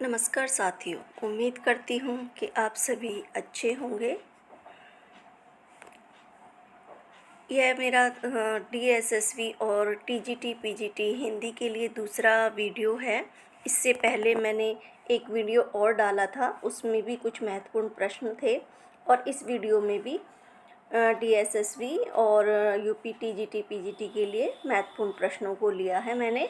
नमस्कार साथियों, उम्मीद करती हूँ कि आप सभी अच्छे होंगे। यह मेरा डीएसएसवी और टीजीटी पीजीटी हिंदी के लिए दूसरा वीडियो है। इससे पहले मैंने एक वीडियो और डाला था, उसमें भी कुछ महत्वपूर्ण प्रश्न थे और इस वीडियो में भी डीएसएसवी और यूपी टीजीटी पीजीटी के लिए महत्वपूर्ण प्रश्नों को लिया है मैंने।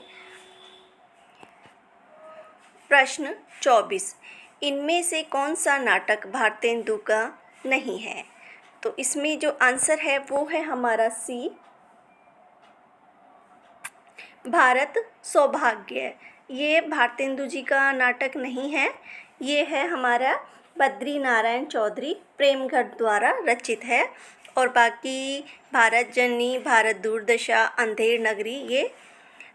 प्रश्न 24, इनमें से कौन सा नाटक भारतेंदु का नहीं है? तो इसमें जो आंसर है वो है हमारा सी, भारत सौभाग्य। ये भारतेंदु जी का नाटक नहीं है, ये है हमारा बद्री नारायण चौधरी प्रेमघट द्वारा रचित है। और बाकी भारत जननी, भारत दुर्दशा, अंधेर नगरी ये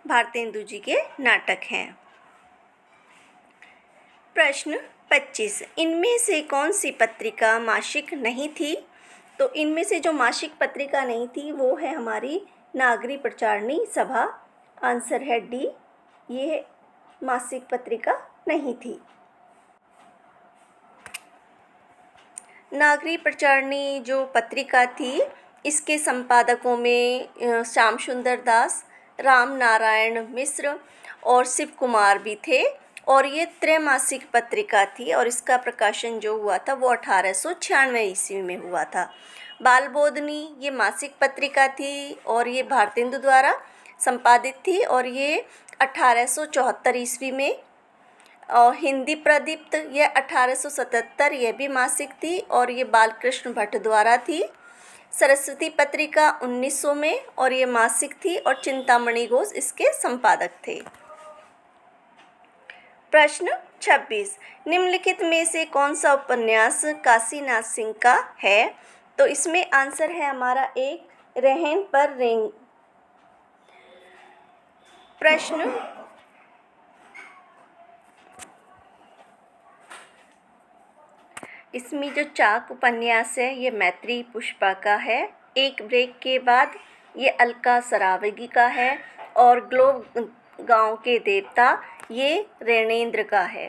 भारतेंदु जी के नाटक हैं। प्रश्न 25, इनमें से कौन सी पत्रिका मासिक नहीं थी? तो इनमें से जो मासिक पत्रिका नहीं थी वो है हमारी नागरी प्रचारणी सभा। आंसर है डी, ये मासिक पत्रिका नहीं थी। नागरी प्रचारणी जो पत्रिका थी, इसके संपादकों में श्याम सुंदर दास, राम नारायण मिश्र और शिव कुमार भी थे। और ये त्रैमासिक पत्रिका थी और इसका प्रकाशन जो हुआ था वो 1896 ईस्वी में हुआ था। बाल बोधनी ये मासिक पत्रिका थी और ये भारतेंदु द्वारा संपादित थी और ये 1874 ईस्वी में। और हिंदी प्रदीप्त ये 1877, यह भी मासिक थी और ये बालकृष्ण भट्ट द्वारा थी। सरस्वती पत्रिका 1900 में और ये मासिक थी और चिंतामणि घोष इसके संपादक थे। प्रश्न 26, निम्नलिखित में से कौन सा उपन्यास काशीनाथ सिंह का है? तो इसमें आंसर है हमारा एक, रहन पर रेंग। प्रश्न इसमें जो चाक उपन्यास है ये मैत्री पुष्पा का है। एक ब्रेक के बाद ये अलका सरावगी का है और ग्लोब गांव के देवता ये ऋणेंद्र का है।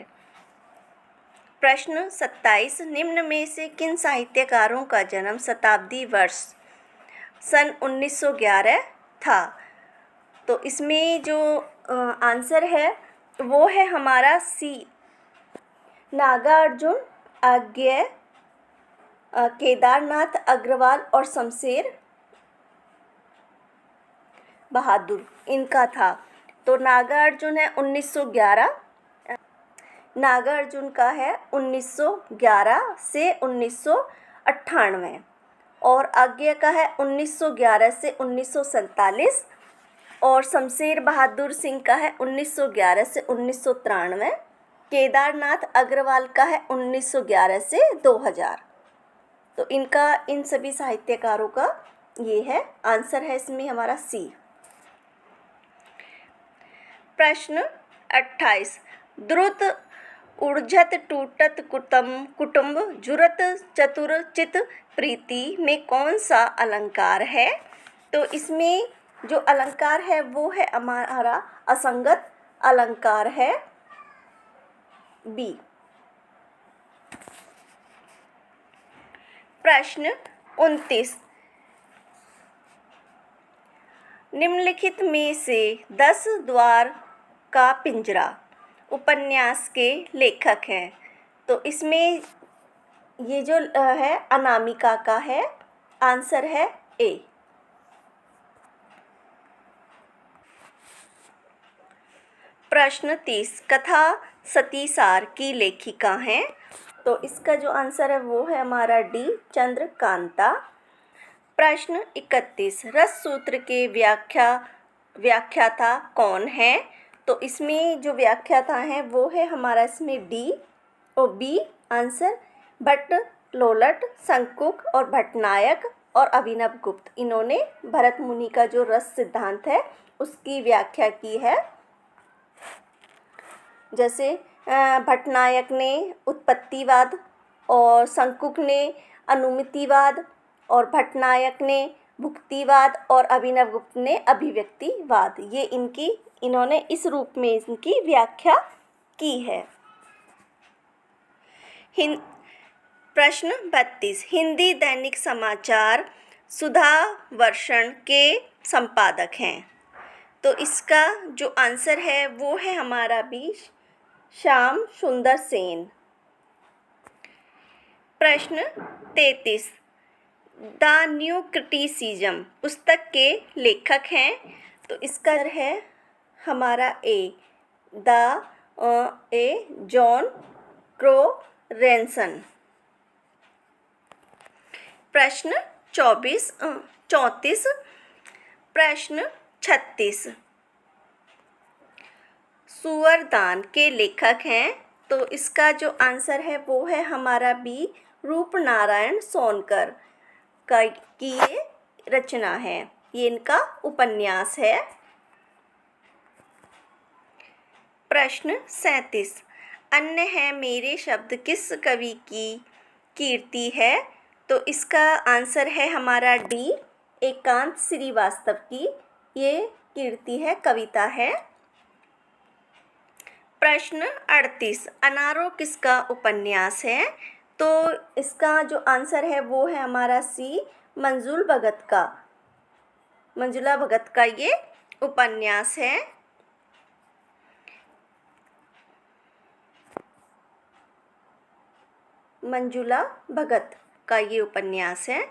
प्रश्न 27, निम्न में से किन साहित्यकारों का जन्म शताब्दी वर्ष सन 1911 था? तो इसमें जो आंसर है वो है हमारा सी, नागार्जुन, आज्ञे, केदारनाथ अग्रवाल और शमशेर बहादुर, इनका था। तो नागार्जुन है 1911, नागार्जुन का है 1911 से 1998 और आज्ञे का है 1911 से 1947 और शमशेर बहादुर सिंह का है 1911 से 1993। केदारनाथ अग्रवाल का है 1911 से 2000। तो इनका, इन सभी साहित्यकारों का ये है आंसर है इसमें हमारा सी। प्रश्न 28, द्रुत ऊर्जत टूटत कुटुंब जुरत चतुर चित प्रीति में कौन सा अलंकार है? तो इसमें जो अलंकार है वो है हमारा असंगत अलंकार है, बी। प्रश्न 29, निम्नलिखित में से 10 द्वार का पिंजरा उपन्यास के लेखक हैं? तो इसमें ये जो है अनामिका का है। आंसर है ए। प्रश्न 30, कथा सतीसार की लेखिका हैं? तो इसका जो आंसर है वो है हमारा डी, चंद्रकांता। प्रश्न 31, रस सूत्र के व्याख्याता कौन है? तो इसमें जो व्याख्याता हैं वो है हमारा इसमें डी और बी। आंसर भट्ट लोलट, शंकुक और भट्टनायक और अभिनव गुप्त, इन्होंने भरत मुनि का जो रस सिद्धांत है उसकी व्याख्या की है। जैसे भट्टनायक ने उत्पत्तिवाद और शंकुक ने अनुमितिवाद और भट्टनायक ने भुक्तिवाद और अभिनव गुप्त ने अभिव्यक्तिवाद, ये इन्होंने इस रूप में इनकी व्याख्या की है। हिं प्रश्न 32, हिंदी दैनिक समाचार सुधावर्षण के संपादक हैं। तो इसका जो आंसर है वो है हमारा बी, श्याम सुंदर सेन। प्रश्न 33, द न्यू क्रिटिसिज्म पुस्तक के लेखक हैं। तो इसका है हमारा जॉन क्रोरेंसन। प्रश्न 34, प्रश्न 36, सुअरदान के लेखक हैं। तो इसका जो आंसर है वो है हमारा बी, रूपनारायण सोनकर की ये रचना है, ये इनका उपन्यास है। प्रश्न 37, अन्य है मेरे शब्द किस कवि की कीर्ति है। तो इसका आंसर है हमारा डी, एकांत श्रीवास्तव की ये कीर्ति है, कविता है। प्रश्न 38, अनारो किसका उपन्यास है। तो इसका जो आंसर है वो है हमारा सी, मंजुला भगत का ये उपन्यास है। मंजुला भगत का ये उपन्यास है।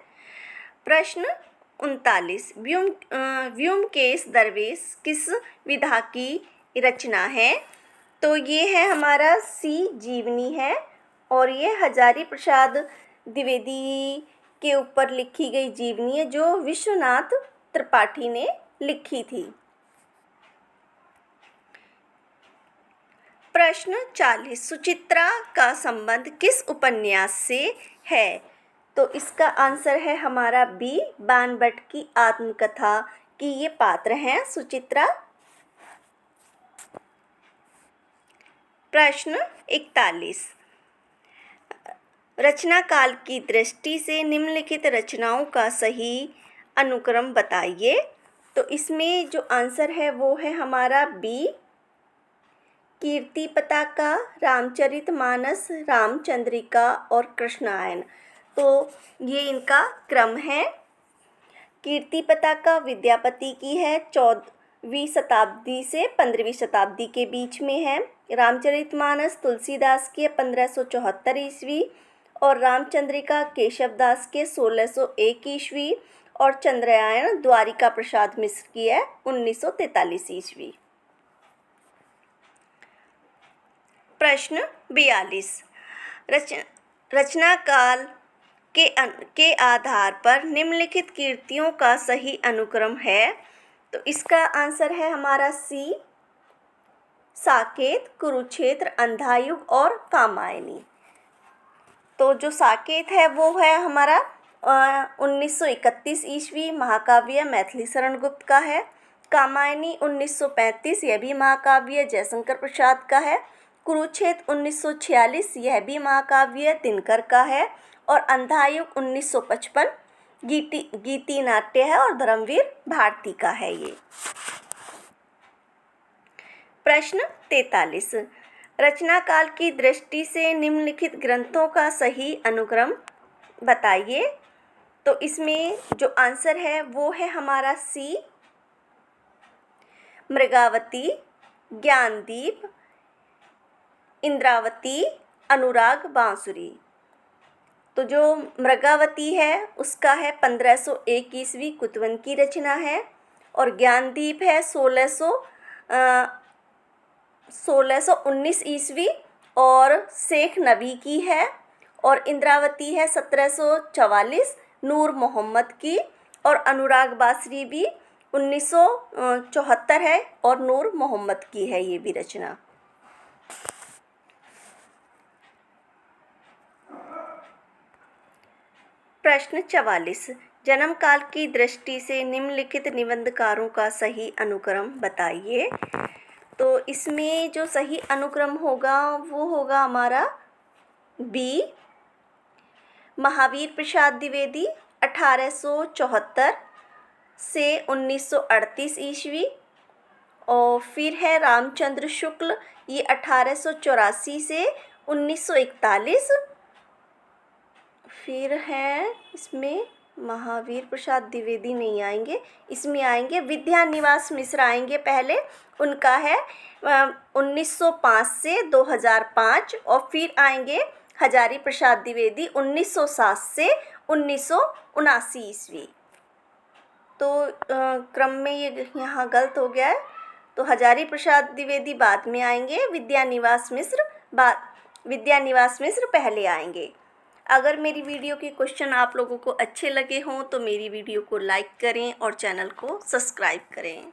प्रश्न 39, व्योमकेश दरवेश किस विधा की रचना है। तो ये है हमारा सी, जीवनी है, और ये हजारी प्रसाद द्विवेदी के ऊपर लिखी गई जीवनी है जो विश्वनाथ त्रिपाठी ने लिखी थी। प्रश्न 40, सुचित्रा का संबंध किस उपन्यास से है। तो इसका आंसर है हमारा बी, बाणभट्ट की आत्मकथा की ये पात्र हैं सुचित्रा। प्रश्न 41, रचना काल की दृष्टि से निम्नलिखित रचनाओं का सही अनुक्रम बताइए। तो इसमें जो आंसर है वो है हमारा बी, कीर्ति पताका, रामचरितमानस, रामचंद्रिका और कृष्णायन। तो ये इनका क्रम है। कीर्ति पताका विद्यापति की है, 14वीं शताब्दी से 15वीं शताब्दी के बीच में है। रामचरितमानस तुलसीदास की 1574 ईस्वी, और रामचंद्रिका केशवदास के 1601 ईस्वी, और चंद्रायन द्वारिका प्रसाद मिश्र की है 1943 ईस्वी। प्रश्न 42, रचना काल के आधार पर निम्नलिखित कीर्तियों का सही अनुक्रम है। तो इसका आंसर है हमारा सी, साकेत, कुरुक्षेत्र, अंधायुग और कामायनी। तो जो साकेत है वो है हमारा 1931 ईस्वी महाकाव्य मैथिली शरण गुप्त का है। कामायनी 1935, यह भी महाकाव्य जयशंकर प्रसाद का है। कुरुक्षेत्र 1946, यह भी महाकाव्य दिनकर का है। और अंधायुग 1955 गीति नाट्य है और धर्मवीर भारती का है ये। प्रश्न 43, रचना काल की दृष्टि से निम्नलिखित ग्रंथों का सही अनुक्रम बताइए। तो इसमें जो आंसर है वो है हमारा सी, मृगावती, ज्ञानदीप, इंद्रावती, अनुराग बांसुरी। तो जो मृगावती है उसका है 1501 ईस्वी, कुतवन की रचना है। और ज्ञानदीप है 1619 ईस्वी और शेख नबी की है। और इंद्रावती है 1744 नूर मोहम्मद की। और अनुराग बांसुरी भी 1974 है और नूर मोहम्मद की है ये भी रचना। प्रश्न 44, जन्म काल की दृष्टि से निम्नलिखित निबंधकारों का सही अनुक्रम बताइए। तो इसमें जो सही अनुक्रम होगा वो होगा हमारा बी, महावीर प्रसाद द्विवेदी 1874 से 1938 ईस्वी। और फिर है रामचंद्र शुक्ल, ये 1884 से 1941। फिर हैं इसमें महावीर प्रसाद द्विवेदी नहीं आएंगे, इसमें आएंगे विद्यानिवास मिश्र आएंगे पहले। उनका है 1905 से 2005। और फिर आएंगे हजारी प्रसाद द्विवेदी 1907 से 1979 ईस्वी। तो क्रम में ये यहाँ गलत हो गया है, तो हजारी प्रसाद द्विवेदी बाद में आएंगे, विद्यानिवास मिश्र पहले आएंगे। अगर मेरी वीडियो के क्वेश्चन आप लोगों को अच्छे लगे हों तो मेरी वीडियो को लाइक करें और चैनल को सब्सक्राइब करें।